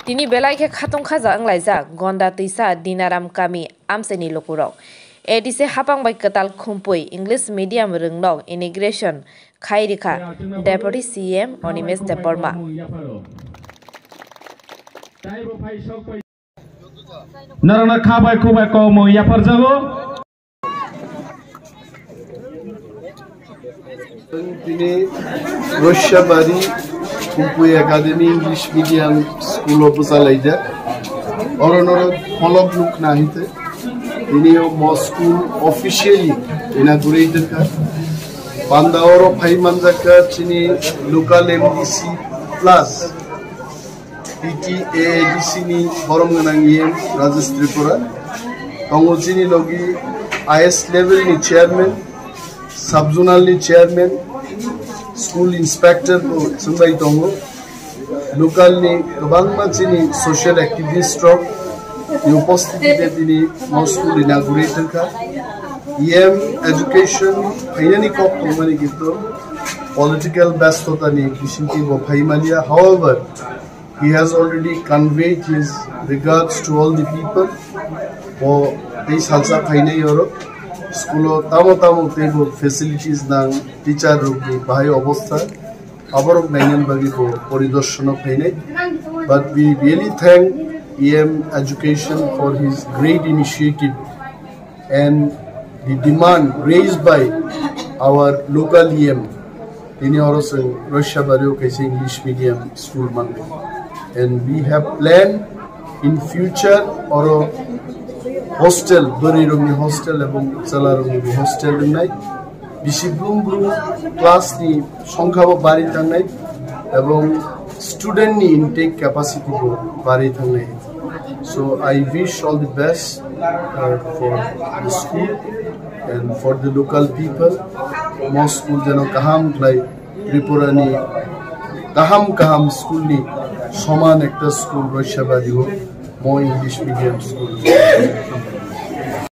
Tini belai ke khatung khaja anglaijak gonda tisa dinaram kami amchai lukurok. Edise hapang bai kwtal khumpui English medium rungnog integration khairikha Deputy CM Onimesh Deporma. Narana khabai khubai ko mo yapar jago. Tini Roshabari Khumpui Academy English Medium School of Pusalaija. Oronoro follow look nahite. Tini mo school officially inaugurated ka. Pandaoro Pai Manjaka Chini local MDC plus PTADC ni Boromganang Yem Rajas Tripura. Tongojini logi IS level ni chairman. Subzonal chairman, school inspector ko sungai tongo, local ni kabangma chini social activist strong, ni upostiti tini mo school inaugurator ka, education finally kop tumani gitu, political bestota ni kishinti bo phaimania. However, he has already conveyed his regards to all the people. Bo this halsa phainai yoro. School tamo table facilities nang teacher rogi bahai obostha abarok nainen bagi ko poridorshono phainai. But we really thank EM Education for his great initiative and the demand raised by our local EM tini oroseng Roshabari kaise English medium school man, and we have planned in future oro hostel, Buriromi hostel, এবং Salaromi hostel নাই, বেশি Bloom class নি সংখ্যা বাড়ি থাকনাই এবং student নি intact capacity বাড়ি থাকনাই. So I wish all the best for the school and for the local people. Most school jeno kaham lai Tripura ni kaham school ni soman ekta school Roshabari ho mo English medium school.